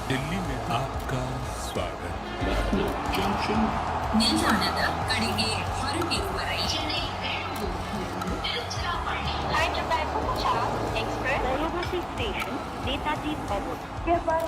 दिल्ली में आपका स्वागत. ನಿಲ್ದಾಣದ ಕಡೆಗೆ ಹೊರಟಿರುವವರೇ Hyderabad Bhattacharjya Express, Railway Station, Netaji Bhavan.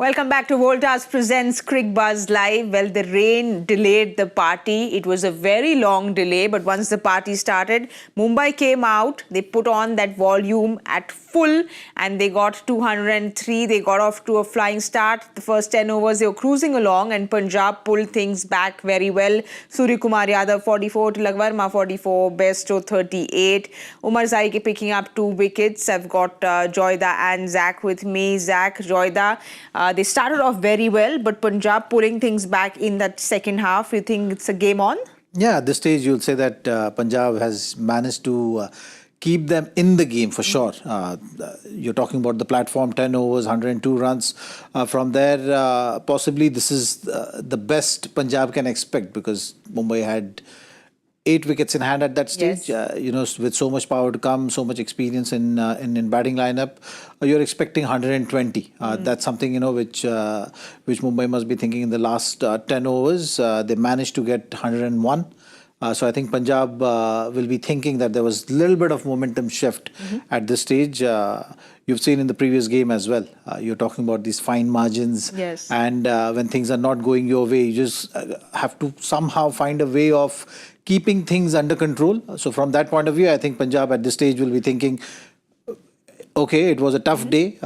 Welcome back to Voltas presents Cricbuzz Live. Well, the rain delayed the party. It was a very long delay, but once the party started, Mumbai came out. They put on that volume at full and they got 203. They got off to a flying start. The first 10 overs, they were cruising along and Punjab pulled things back very well. Suryakumar Yadav 44, Tilak Verma 44, Besto 38. Umar Zaiki picking up 2 wickets. I've got Joyda and Zach with me. Zach, Joyda. They started off very well, but Punjab pulling things back in that second half. You think it's a game on? Yeah, at this stage, you'll say that Punjab has managed to keep them in the game for sure. You're talking about the platform, 10 overs, 102 runs. From there, possibly this is the best Punjab can expect because Mumbai had 8 wickets in hand at that stage. Yes. With so much power to come, so much experience in batting lineup, you're expecting 120. That's something which Mumbai must be thinking in the last 10 overs. They managed to get 101. So I think Punjab will be thinking that there was a little bit of momentum shift at this stage. You've seen in the previous game as well. You're talking about these fine margins. Yes. And when things are not going your way, you just have to somehow find a way of keeping things under control. So from that point of view, I think Punjab at this stage will be thinking, okay, it was a tough day,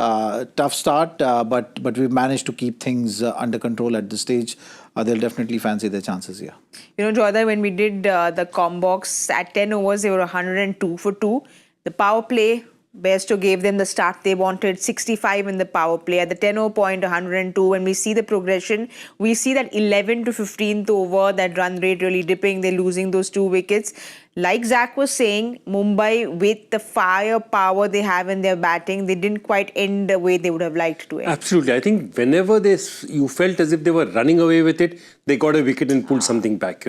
tough start, but we managed to keep things under control at this stage. They'll definitely fancy their chances here. Joyda, when we did the Combox at 10 overs, they were 102 for 2. The power play, Bairstow gave them the start they wanted, 65 in the power play. At the 10-over point, 102. When we see the progression, we see that 11 to 15th over, that run rate really dipping. They're losing those 2 wickets. Like Zach was saying, Mumbai, with the firepower they have in their batting, they didn't quite end the way they would have liked to end. Absolutely. I think whenever you felt as if they were running away with it, they got a wicket and pulled something back,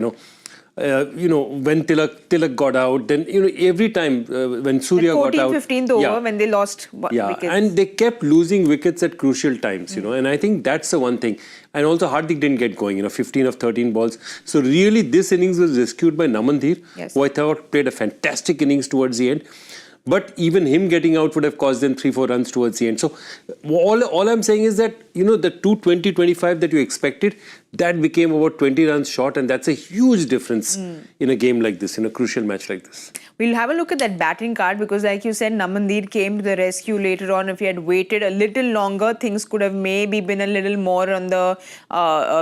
when Tilak got out, then, every time when Surya got out. 15th over when they lost wickets. And they kept losing wickets at crucial times, and I think that's the one thing. And also Hardik didn't get going, 15 of 13 balls. So really this innings was rescued by Dhir, who I thought played a fantastic innings towards the end. But even him getting out would have caused them 3-4 runs towards the end. So all I'm saying is that, the 220-25 that you expected, that became about 20 runs short. And that's a huge difference in a game like this, in a crucial match like this. We'll have a look at that batting card because like you said, Dhir came to the rescue later on. If he had waited a little longer, things could have maybe been a little more on the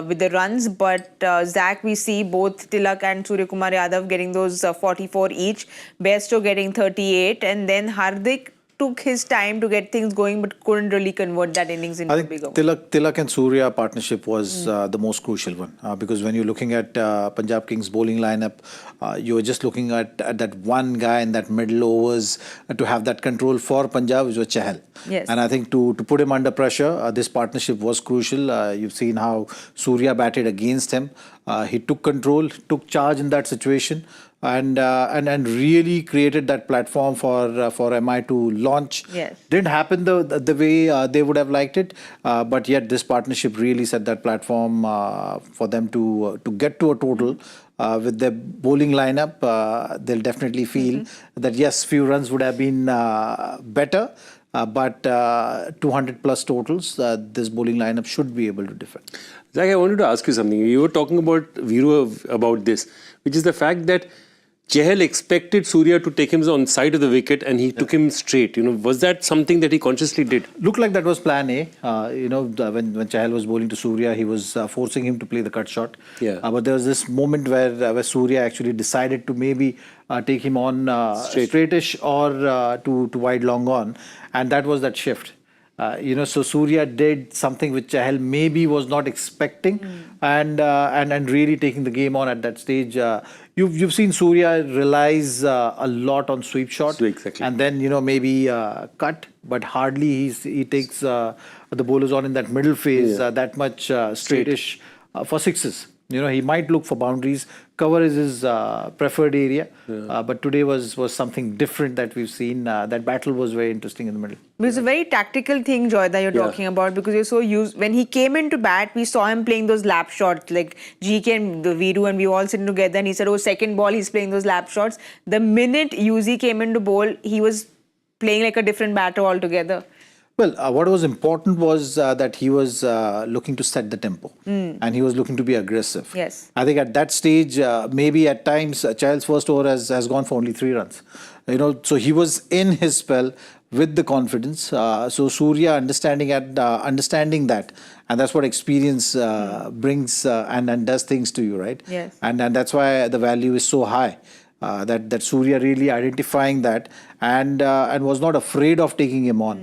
with the runs. But Zach, we see both Tilak and Suryakumar Yadav getting those 44 each. Bairstow getting 38. And then Hardik took his time to get things going but couldn't really convert that innings into a bigger one. Tilak and Surya partnership was the most crucial one because when you're looking at Punjab Kings bowling lineup, you were just looking at that one guy in that middle overs to have that control for Punjab, which was Chahal. Yes. And I think to put him under pressure, this partnership was crucial. You've seen how Surya batted against him. He took control, took charge in that situation. And really created that platform for MI to launch. Yes. Didn't happen the way they would have liked it, but yet this partnership really set that platform for them to get to a total. With their bowling lineup, they'll definitely feel that yes, few runs would have been better, but 200 plus totals, this bowling lineup should be able to defend. Zach, I wanted to ask you something. You were talking about Viru about this, which is the fact that Chahal expected Surya to take him on side of the wicket and he took him straight. Was that something that he consciously did? Looked like that was plan A. When Chahal was bowling to Surya, he was forcing him to play the cut shot. Yeah. But there was this moment where Surya actually decided to maybe take him on straightish or to wide long on. And that was that shift. So Surya did something which Chahal maybe was not expecting and really taking the game on at that stage. You've seen Surya relies a lot on sweep shot Exactly. and then maybe cut, but hardly he takes the bowlers on in that middle phase that much straightish for sixes. You know, he might look for boundaries. Cover is his preferred area. But today was something different that we've seen. That battle was very interesting in the middle. It's a very tactical thing, Joy, that you're talking about, because you're so used. When he came into bat, we saw him playing those lap shots, like GK and the Viru, and we all sitting together, and he said, oh, second ball, he's playing those lap shots. The minute Yuzi came into bowl, he was playing like a different batter altogether. Well, what was important was that he was looking to set the tempo and he was looking to be aggressive. Yes. I think at that stage, maybe at times, Chahil's first over has gone for only 3 runs. You know, so he was in his spell with the confidence. So Surya understanding that, and that's what experience brings and does things to you, right? Yes. And that's why the value is so high. That Surya really identifying that and was not afraid of taking him on,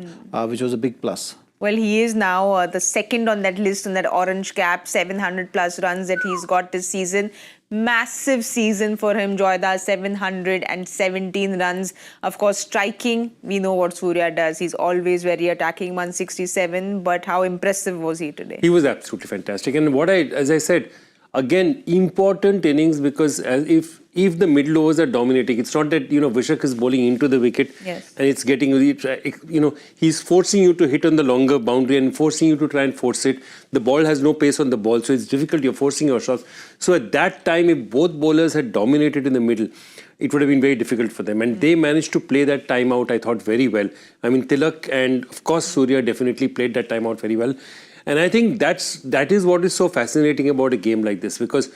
which was a big plus. Well, he is now the second on that list, on that orange cap, 700 plus runs that he's got this season. Massive season for him, Joyda, 717 runs. Of course, striking, we know what Surya does. He's always very attacking, 167. But how impressive was he today? He was absolutely fantastic. And as I said, again, important innings, because if the middle overs are dominating, it's not that, Vishak is bowling into the wicket and it's getting, he's forcing you to hit on the longer boundary and forcing you to try and force it. The ball has no pace on the ball, so it's difficult. You're forcing your shots. So at that time, if both bowlers had dominated in the middle, it would have been very difficult for them. And they managed to play that time out, I thought, very well. I mean, Tilak and, of course, Surya definitely played that time out very well. And I think that is what is so fascinating about a game like this, because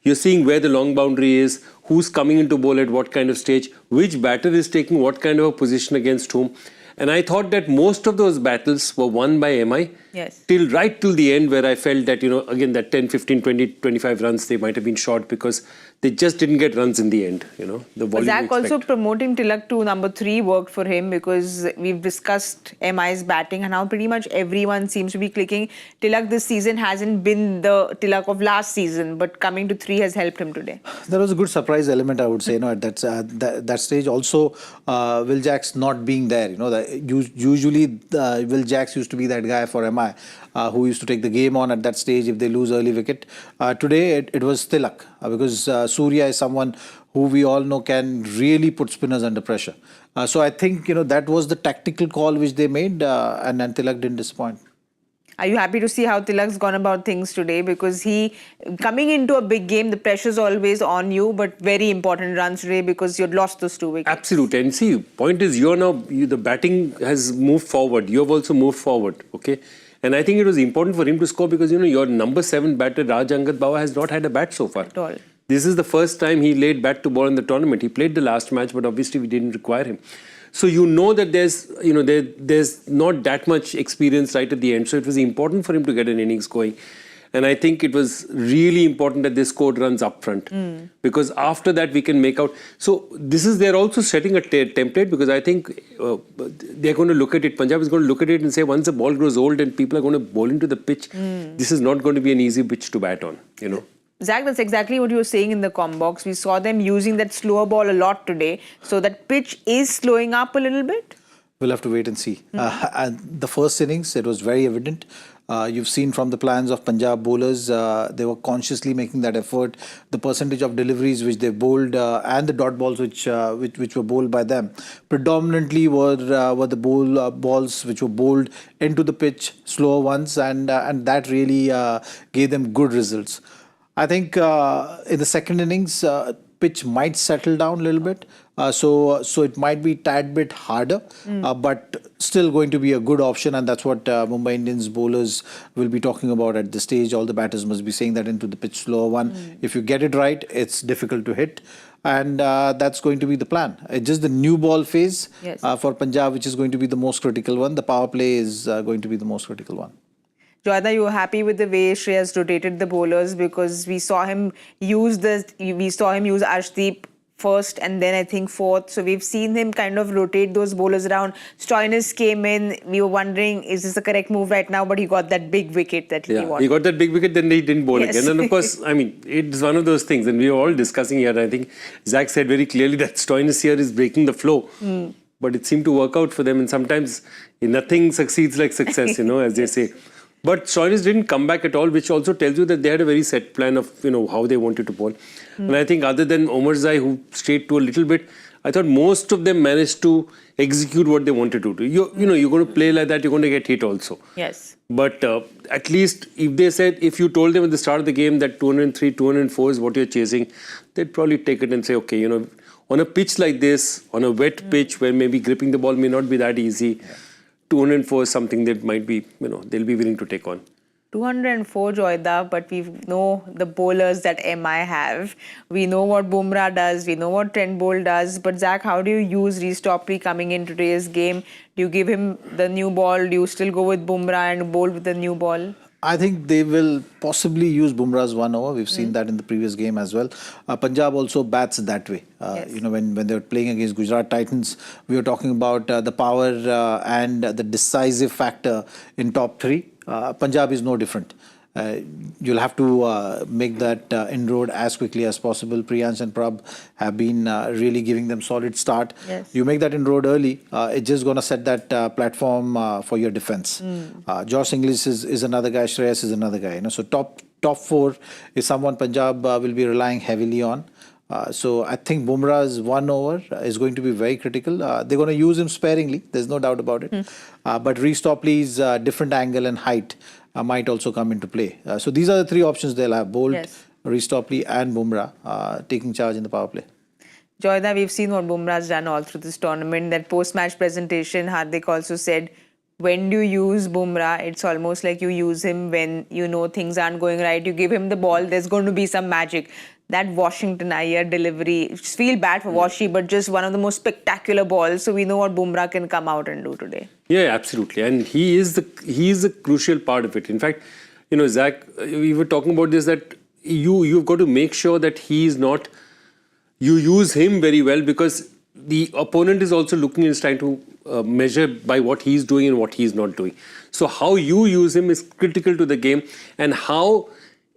you're seeing where the long boundary is, who's coming into bowl at what kind of stage, which batter is taking what kind of a position against whom. And I thought that most of those battles were won by MI. Yes. Right till the end, where I felt that, again, that 10, 15, 20, 25 runs, they might have been short because they just didn't get runs in the end, the volume. Zach, also promoting Tilak to number 3 worked for him, because we've discussed MI's batting and how pretty much everyone seems to be clicking. Tilak this season hasn't been the Tilak of last season, but coming to 3 has helped him today. There was a good surprise element, I would say, at that stage. Also, Will Jacks not being there. Usually Will Jacks used to be that guy for MI who used to take the game on at that stage if they lose early wicket. Today it was Tilak, because Surya is someone who we all know can really put spinners under pressure. So I think that was the tactical call which they made, and Tilak didn't disappoint. Are you happy to see how Tilak's gone about things today? Because coming into a big game, the pressure's always on you, but very important runs today because you'd lost those 2 wickets. Absolutely. And see, point is, the batting has moved forward. You have also moved forward, okay? And I think it was important for him to score because, your number 7 batter, Raj Angad Bawa, has not had a bat so far. At all. This is the first time he laid bat to ball in the tournament. He played the last match, but obviously we didn't require him. So that there's not that much experience right at the end. So it was important for him to get an innings going. And I think it was really important that they scored runs up front. Because after that we can make out. So they're also setting a template, because I think they're going to look at it. Punjab is going to look at it and say, once the ball grows old and people are going to bowl into the pitch, this is not going to be an easy pitch to bat on, Zach, that's exactly what you were saying in the comm box. We saw them using that slower ball a lot today. So that pitch is slowing up a little bit? We'll have to wait and see. And the first innings, it was very evident. You've seen from the plans of Punjab bowlers, they were consciously making that effort. The percentage of deliveries which they bowled and the dot balls which were bowled by them predominantly were the balls which were bowled into the pitch, slower ones, and that really gave them good results. I think in the second innings, pitch might settle down a little bit. So it might be a tad bit harder, but still going to be a good option. And that's what Mumbai Indians bowlers will be talking about at this stage. All the batters must be saying that into the pitch slower one. If you get it right, it's difficult to hit. And that's going to be the plan. It's just the new ball phase for Punjab, which is going to be the most critical one. The power play is going to be the most critical one. Joyda, you were happy with the way Shreyas rotated the bowlers, because we saw him use Arshdeep first and then I think fourth. So we've seen him kind of rotate those bowlers around. Stoinis came in. We were wondering, is this the correct move right now? But he got that big wicket that he wanted. He got that big wicket, then he didn't bowl again. And of course, it's one of those things. And we were all discussing here. I think Zach said very clearly that Stoinis here is breaking the flow. But it seemed to work out for them. And sometimes nothing succeeds like success, as they say. But Shreyas didn't come back at all, which also tells you that they had a very set plan of how they wanted to bowl. And I think other than Omar Zai, who strayed to a little bit, I thought most of them managed to execute what they wanted to do. You're going to play like that, you're going to get hit also. Yes. But at least if you told them at the start of the game that 203, 204 is what you're chasing, they'd probably take it and say, okay, on a pitch like this, on a wet pitch where maybe gripping the ball may not be that easy, 204 is something that might be, they'll be willing to take on. 204, Joyda, but we know the bowlers that MI have. We know what Bumrah does, we know what Trent Bolt does. But Zach, how do you use Reece Topley coming in today's game? Do you give him the new ball? Do you still go with Bumrah and bowl with the new ball? I think they will possibly use Bumrah's 1 over. We've seen that in the previous game as well. Punjab also bats that way. Yes. When they were playing against Gujarat Titans, we were talking about the power and the decisive factor in top 3. Punjab is no different. You'll have to make that inroad as quickly as possible. Priyansh and Prab have been really giving them solid start. Yes. You make that inroad early, it's just going to set that platform for your defense. Josh Inglis is another guy, Shreyas is another guy. So top 4 is someone Punjab will be relying heavily on. So I think Bumrah's 1 over is going to be very critical. They're going to use him sparingly, there's no doubt about it. But Reece Topley's different angle and height might also come into play. So these are the 3 options they'll have: Bolt, Reece Topley and Bumrah taking charge in the power play. Joyda, we've seen what Bumrah's done all through this tournament. That post-match presentation, Hardik also said, when do you use Bumrah? It's almost like you use him when things aren't going right. You give him the ball, there's going to be some magic. That Washington Iyer delivery, feel bad for Washi, but just one of the most spectacular balls. So we know what Bumrah can come out and do today. Yeah, absolutely. And he is the crucial part of it. In fact, Zach, we were talking about this, that you've got to make sure that he's not, you use him very well, because the opponent is also looking and is trying to measure by what he's doing and what he's not doing. So how you use him is critical to the game, and how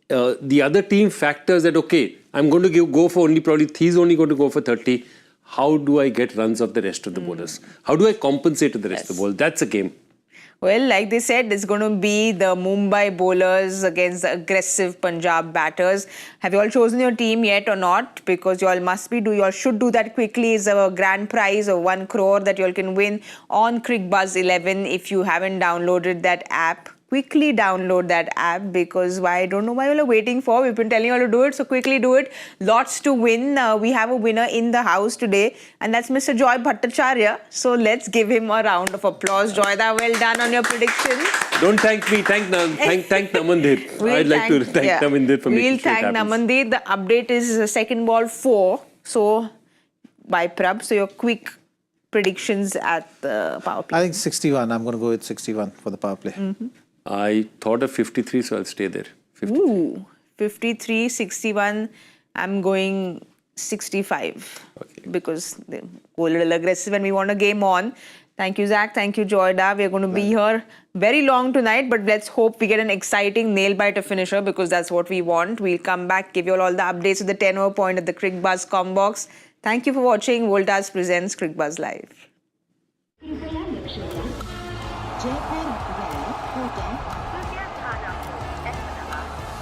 the other team factors that, okay, I'm going to go for he's only going to go for 30. How do I get runs of the rest of the bowlers? How do I compensate to the rest of the bowlers? That's a game. Well, like they said, it's going to be the Mumbai bowlers against the aggressive Punjab batters. Have you all chosen your team yet or not? Because you all you all should do that quickly. It's a grand prize of 1 crore that you all can win on Cricbuzz 11. If you haven't downloaded that app, quickly download that app, because I don't know why you all are waiting for. We've been telling you all to do it, so quickly do it. Lots to win. We have a winner in the house today, and that's Mr. Joy Bhattacharya. So let's give him a round of applause. Joyda, well done on your predictions. Don't thank me. Thank Naman Dhir. I'd like to thank Naman Dhir for making sure it happens. Naman Dhir. The update is second ball 4. So by Prab. So your quick predictions at the power play. I think 61. I'm going to go with 61 for the power play. I thought of 53, so I'll stay there. 53. Ooh, 53, 61. I'm going 65. Okay. Because they go a little aggressive and we want a game on. Thank you, Zach. Thank you, Joyda. We're going to be here very long tonight, but let's hope we get an exciting nail-biter finisher, because that's what we want. We'll come back, give you all the updates at the 10 over point at the Cricbuzz Combox. Thank you for watching. Voltas presents Cricbuzz Live.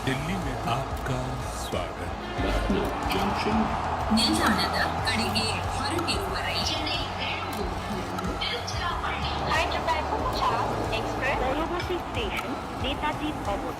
Delhi में आपका स्वागत ನಿಲ್ದಾಣದ ಕಡೆಗೆ ಹೊರಟಿರುವವರೇ Hyderabad Bumrah Express, Varanasi Station, Netaji Bhavan.